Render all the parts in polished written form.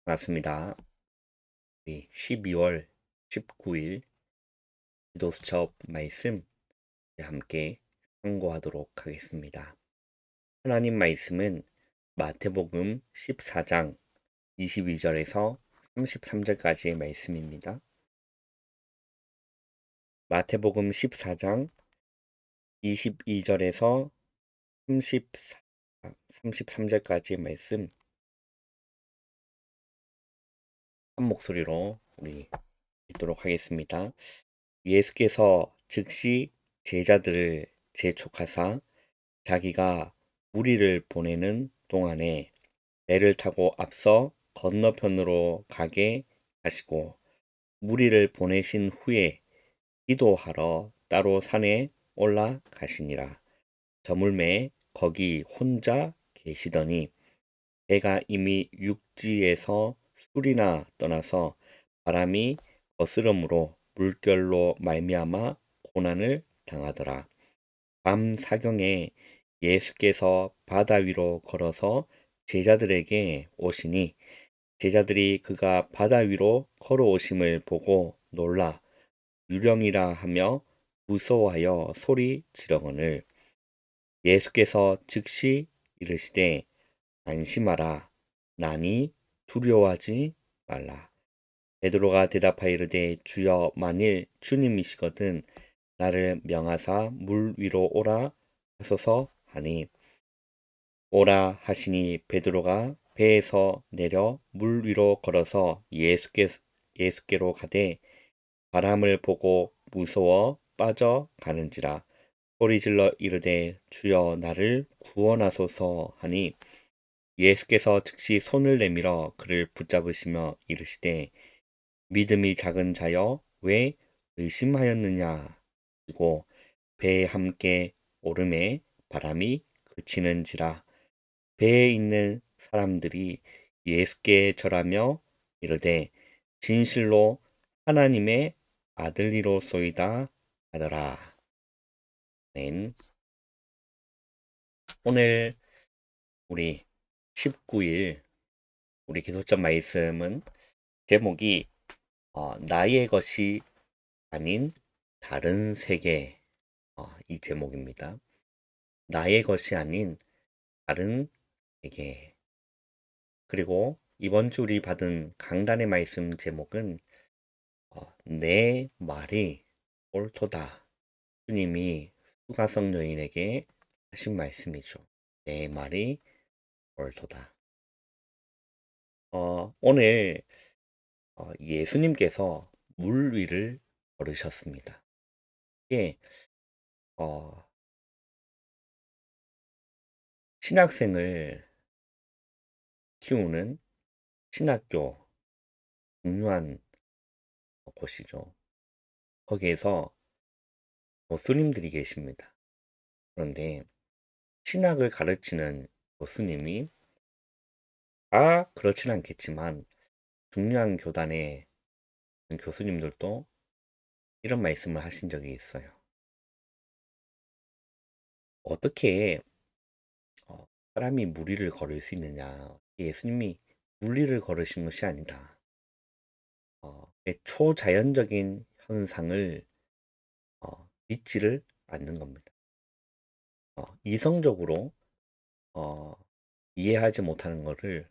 반갑습니다. 우리 12월 19일 기도 수첩 말씀 함께 상고하도록 하겠습니다. 하나님 말씀은 마태복음 14장 22절에서 33절까지의 말씀입니다. 마태복음 14장 22절에서 33절까지의 말씀 한 목소리로 우리 읽도록 하겠습니다. 예수께서 즉시 제자들을 재촉하사 자기가 무리를 보내는 동안에 배를 타고 앞서 건너편으로 가게 하시고 무리를 보내신 후에 기도하러 따로 산에 올라가시니라. 저물매 거기 혼자 계시더니 배가 이미 육지에서 술이나 떠나서 바람이 거스름으로 물결로 말미암아 고난을 당하더라. 밤 사경에 예수께서 바다 위로 걸어서 제자들에게 오시니 제자들이 그가 바다 위로 걸어오심을 보고 놀라 유령이라 하며 무서워하여 소리 지르거늘 예수께서 즉시 이르시되 안심하라 나니 두려워하지 말라. 베드로가 대답하여 이르되 주여 만일 주님이시거든 나를 명하사 물 위로 오라 하소서 하니 오라 하시니 베드로가 배에서 내려 물 위로 걸어서 예수께로 가되 바람을 보고 무서워 빠져가는지라 소리질러 이르되 주여 나를 구원하소서 하니 예수께서 즉시 손을 내밀어 그를 붙잡으시며 이르시되 믿음이 작은 자여 왜 의심하였느냐 하시고 배에 함께 오름에 바람이 그치는지라 배에 있는 사람들이 예수께 절하며 이르되 진실로 하나님의 아들이로소이다 하더라. 아멘. 오늘 우리 19일 우리 기도점 말씀은 제목이 나의 것이 아닌 다른 세계 이 제목입니다. 나의 것이 아닌 다른 세계. 그리고 이번 주 우리 받은 강단의 말씀 제목은 내 말이 옳도다. 주님이 수가성 여인에게 하신 말씀이죠. 내 말이 옳도다. 오늘 예수님께서 물 위를 걸으셨습니다. 이게 어, 신학생을 키우는 신학교 중요한 곳이죠. 거기에서 교수님들이 계십니다. 그런데 신학을 가르치는 교수님이 그렇진 않겠지만 중요한 교단의 교수님들도 이런 말씀을 하신 적이 있어요. 어떻게 사람이 무리를 걸을 수 있느냐? 예수님이 물리를 걸으신 것이 아니다. 초자연적인 현상을 믿지를 않는 겁니다. 이성적으로 어, 이해하지 못하는 것을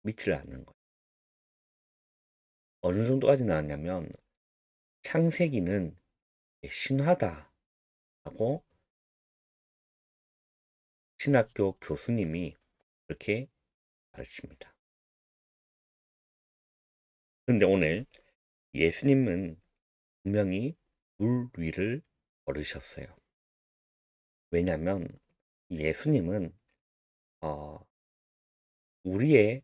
믿지를 않는 거예요. 어느 정도까지 나왔냐면 창세기는 신화다 하고 신학교 교수님이 그렇게 가르칩니다. 그런데 오늘 예수님은 분명히 물 위를 걸으셨어요. 왜냐하면 예수님은 어, 우리의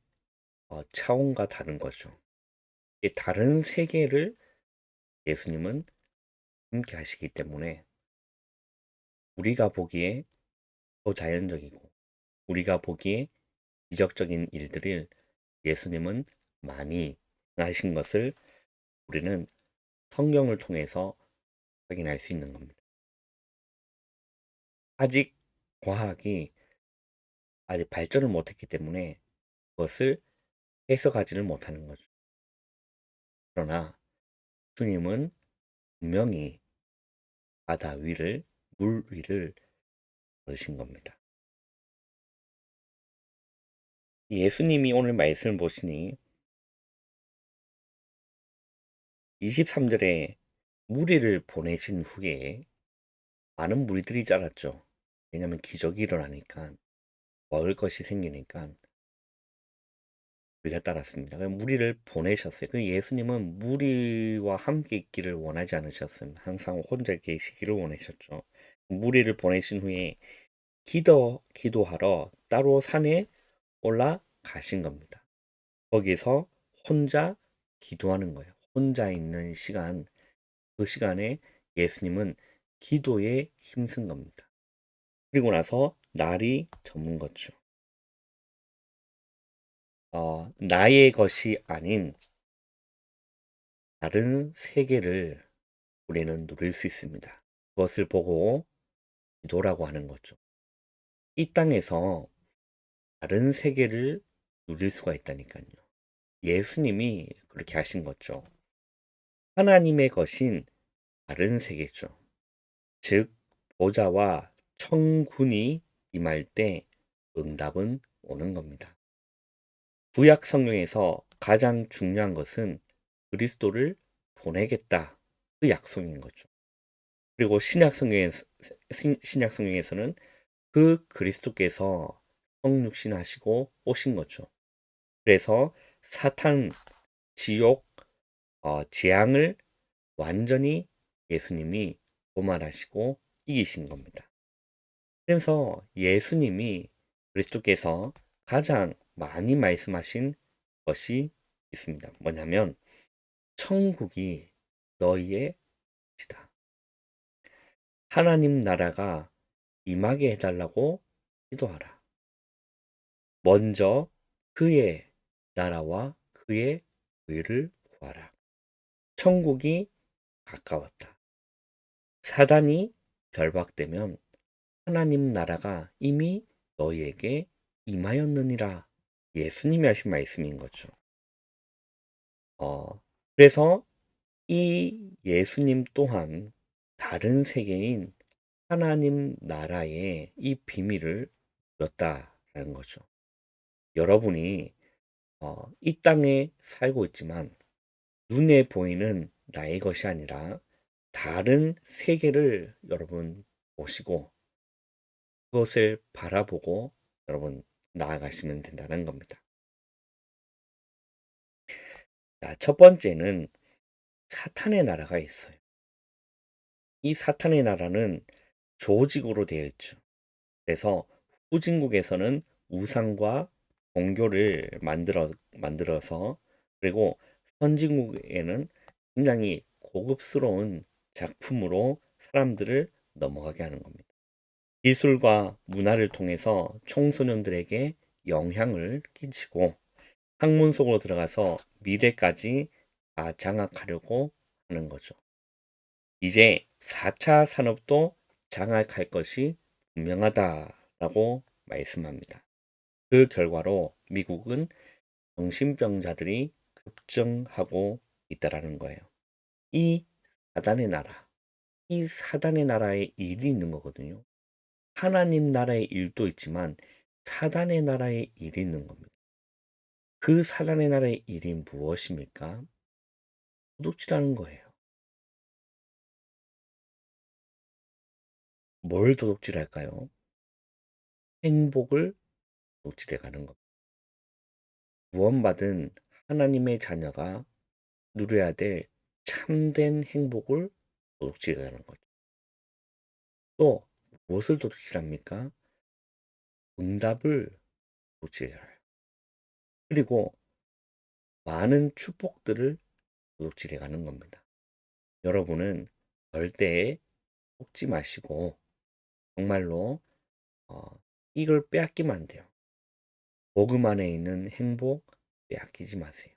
차원과 다른 거죠. 이 다른 세계를 예수님은 함께 하시기 때문에 우리가 보기에 더 자연적이고 우리가 보기에 이적적인 일들을 예수님은 많이 하신 것을 우리는 성경을 통해서 확인할 수 있는 겁니다. 아직 과학이 아직 발전을 못했기 때문에 그것을 해석하지를 못하는 거죠. 그러나 주님은 분명히 바다 위를, 물 위를 걸으신 겁니다. 예수님이 오늘 말씀을 보시니 23절에 무리를 보내신 후에 많은 무리들이 자랐죠. 왜냐하면 기적이 일어나니까, 먹을 것이 생기니까 우리가 따랐습니다. 무리를 보내셨어요. 예수님은 무리와 함께 있기를 원하지 않으셨습니다. 항상 혼자 계시기를 원하셨죠. 무리를 보내신 후에 기도하러 따로 산에 올라가신 겁니다. 거기서 혼자 기도하는 거예요. 혼자 있는 시간, 그 시간에 예수님은 기도에 힘쓴 겁니다. 그리고 나서 날이 저문 거죠. 나의 것이 아닌 다른 세계를 우리는 누릴 수 있습니다. 그것을 보고 기도라고 하는 거죠. 이 땅에서 다른 세계를 누릴 수가 있다니까요. 예수님이 그렇게 하신 거죠. 하나님의 것인 다른 세계죠. 즉, 보좌와 천군이 임할 때 응답은 오는 겁니다. 구약 성경에서 가장 중요한 것은 그리스도를 보내겠다. 그 약속인 거죠. 그리고 신약 성경에서는 그 그리스도께서 성육신하시고 오신 거죠. 그래서 사탄, 지옥, 재앙을 완전히 예수님이 도말하시고 이기신 겁니다. 그래서 예수님이 그리스도께서 가장 많이 말씀하신 것이 있습니다. 뭐냐면 천국이 너희의 것이다. 하나님 나라가 임하게 해달라고 기도하라. 먼저 그의 나라와 그의 의를 구하라. 천국이 가까웠다. 사단이 결박되면 하나님 나라가 이미 너희에게 임하였느니라. 예수님이 하신 말씀인 거죠. 그래서 이 예수님 또한 다른 세계인 하나님 나라의 이 비밀을 였다라는 거죠. 여러분이 이 땅에 살고 있지만 눈에 보이는 나의 것이 아니라 다른 세계를 여러분 보시고 그것을 바라보고 여러분 나아가시면 된다는 겁니다. 자, 첫 번째는 사탄의 나라가 있어요. 이 사탄의 나라는 조직으로 되어 있죠. 그래서 후진국에서는 우상과 종교를 만들어서 그리고 선진국에는 굉장히 고급스러운 작품으로 사람들을 넘어가게 하는 겁니다. 기술과 문화를 통해서 청소년들에게 영향을 끼치고 학문 속으로 들어가서 미래까지 다 장악하려고 하는 거죠. 이제 4차 산업도 장악할 것이 분명하다라고 말씀합니다. 그 결과로 미국은 정신병자들이 급증하고 있다라는 거예요. 이 사단의 나라, 이 사단의 나라에 일이 있는 거거든요. 하나님 나라의 일도 있지만 사단의 나라의 일이 있는 겁니다. 그 사단의 나라의 일이 무엇입니까? 도둑질하는 거예요. 뭘 도둑질할까요? 행복을 도둑질해 가는 겁니다. 구원받은 하나님의 자녀가 누려야 될 참된 행복을 도둑질하는 거죠. 또 무엇을 도둑질합니까? 응답을 도둑질해요. 그리고 많은 축복들을 도둑질해 가는 겁니다. 여러분은 절대 속지 마시고 정말로 이걸 빼앗기면 안 돼요. 복음 안에 있는 행복 빼앗기지 마세요.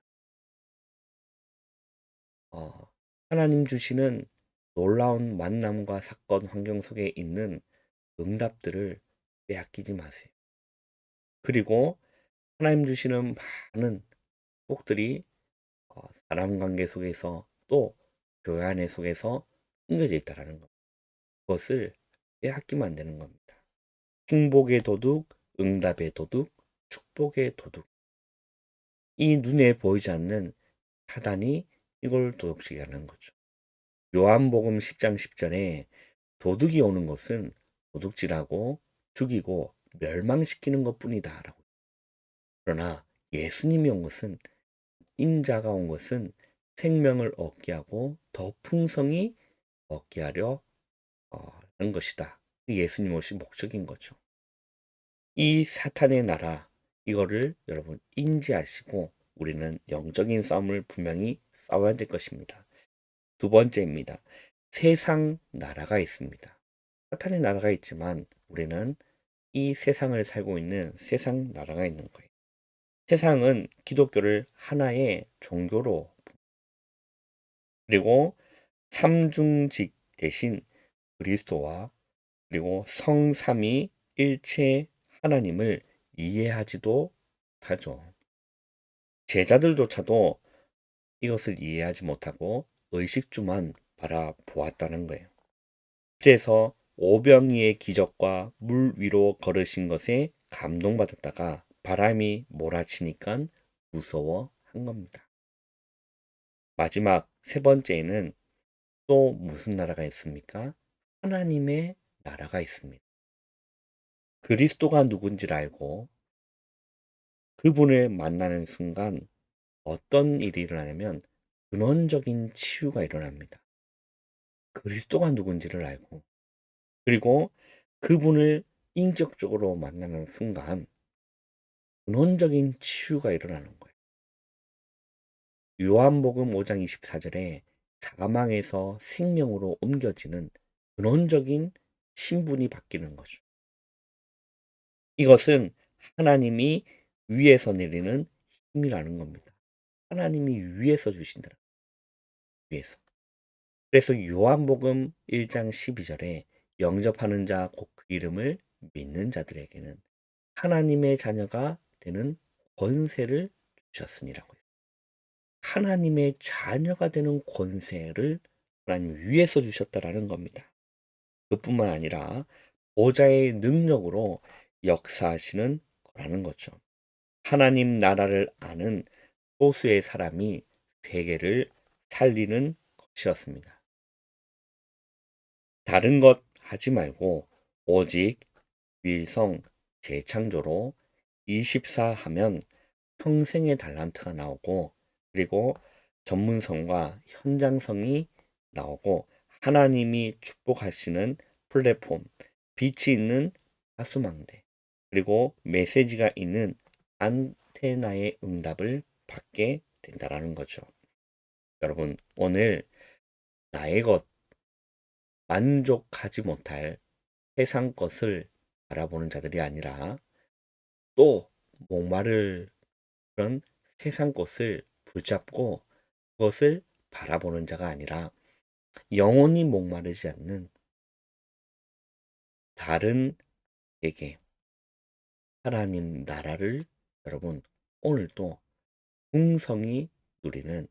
하나님 주시는 놀라운 만남과 사건 환경 속에 있는 응답들을 빼앗기지 마세요. 그리고 하나님 주시는 많은 축복들이 사람 관계 속에서 또 교회 안에 속에서 숨겨져 있다라는 것. 그것을 빼앗기면 안 되는 겁니다. 행복의 도둑, 응답의 도둑, 축복의 도둑. 이 눈에 보이지 않는 사단이 이걸 도둑질게 하는 거죠. 요한복음 10장 10절에 도둑이 오는 것은 도둑질하고 죽이고 멸망시키는 것뿐이다라고. 그러나 예수님이 온 것은 인자가 온 것은 생명을 얻게 하고 더 풍성히 얻게 하려 하는 것이다. 예수님 오신 목적인 거죠. 이 사탄의 나라 이거를 여러분 인지하시고 우리는 영적인 싸움을 분명히 싸워야 될 것입니다. 두 번째입니다. 세상 나라가 있습니다. 사탄의 나라가 있지만 우리는 이 세상을 살고 있는 세상 나라가 있는 거예요. 세상은 기독교를 하나의 종교로 그리고 삼중직 대신 그리스도와 그리고 성삼위 일체 하나님을 이해하지도 못하죠. 제자들조차도 이것을 이해하지 못하고 의식주만 바라보았다는 거예요. 그래서 오병이의 기적과 물 위로 걸으신 것에 감동받았다가 바람이 몰아치니까 무서워한 겁니다. 마지막 세 번째에는 또 무슨 나라가 있습니까? 하나님의 나라가 있습니다. 그리스도가 누군지를 알고 그분을 만나는 순간 어떤 일이 일어나냐면 근원적인 치유가 일어납니다. 그리스도가 누군지를 알고 그리고 그분을 인격적으로 만나는 순간 근원적인 치유가 일어나는 거예요. 요한복음 5장 24절에 사망에서 생명으로 옮겨지는 근원적인 신분이 바뀌는 거죠. 이것은 하나님이 위에서 내리는 힘이라는 겁니다. 하나님이 위에서 주신다. 위에서. 그래서 요한복음 1장 12절에 영접하는 자 곧 그 이름을 믿는 자들에게는 하나님의 자녀가 되는 권세를 주셨으니라고 해요. 하나님의 자녀가 되는 권세를 하나님 위에서 주셨다라는 겁니다. 그뿐만 아니라 보좌의 능력으로 역사하시는 거라는 거죠. 하나님 나라를 아는 소수의 사람이 세계를 살리는 것이었습니다. 다른 것 하지 말고 오직 wil성 재창조로 24 하면 평생의 달란트가 나오고 그리고 전문성과 현장성이 나오고 하나님이 축복하시는 플랫폼, 빛이 있는 하수망대 그리고 메시지가 있는 안테나의 응답을 받게 된다라는 거죠. 여러분 오늘 나의 것 만족하지 못할 세상 것을 바라보는 자들이 아니라 또 목마를 그런 세상 것을 붙잡고 그것을 바라보는 자가 아니라 영원히 목마르지 않는 다른 에게 하나님 나라를 여러분 오늘도 풍성히 누리는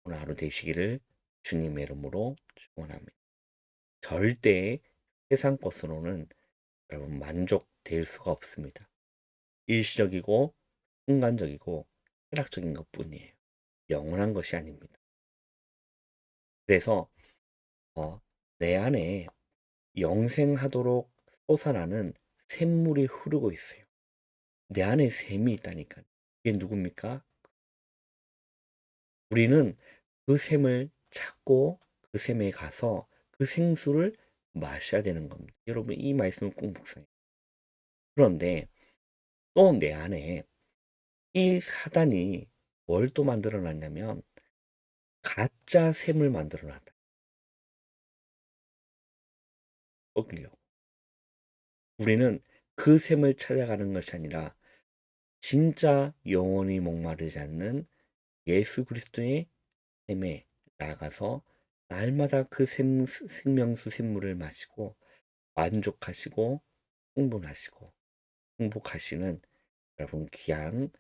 오늘 하루 되시기를 주님의 이름으로 축원합니다. 절대 세상 것으로는 여러분 만족될 수가 없습니다. 일시적이고 순간적이고 쾌락적인 것뿐이에요. 영원한 것이 아닙니다. 그래서 내 안에 영생하도록 솟아나는 샘물이 흐르고 있어요. 내 안에 샘이 있다니까. 이게 누굽니까? 우리는 그 샘을 찾고 그 샘에 가서 그 생수를 마셔야 되는 겁니다. 여러분 이 말씀을 꼭 묵상해요. 그런데 또 내 안에 이 사단이 뭘 또 만들어 놨냐면 가짜 샘을 만들어 놨다. 꺾으려. 우리는 그 샘을 찾아가는 것이 아니라 진짜 영원히 목마르지 않는 예수 그리스도의 샘에 나가서 날마다 그 생명수 샘물을 마시고 만족하시고 충분하시고 행복하시는 여러분 귀한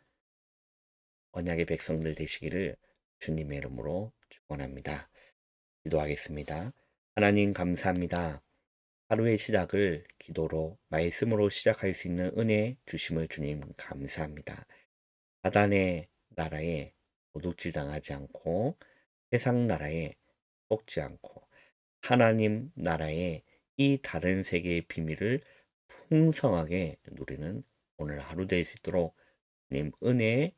언약의 백성들 되시기를 주님의 이름으로 축원합니다. 기도하겠습니다. 하나님 감사합니다. 하루의 시작을 기도로 말씀으로 시작할 수 있는 은혜 주심을 주님 감사합니다. 사단의 나라에 도둑질 당하지 않고 세상 나라에 속지 않고 하나님 나라의 이 다른 세계의 비밀을 풍성하게 누리는 오늘 하루 될 수 있도록 님 은혜에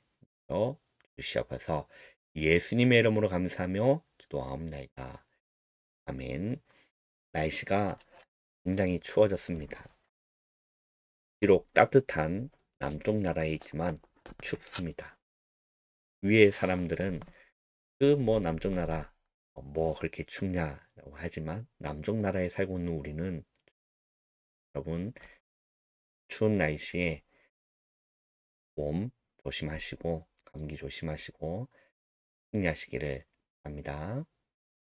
주시옵소서. 예수님의 이름으로 감사하며 기도하옵나이다. 아멘. 날씨가 굉장히 추워졌습니다. 비록 따뜻한 남쪽 나라에 있지만 춥습니다. 위에 사람들은 남쪽 나라 뭐 그렇게 춥냐라고 하지만 남쪽 나라에 살고 있는 우리는 여러분 추운 날씨에 몸 조심하시고 감기 조심하시고 힘내시기를 바랍니다.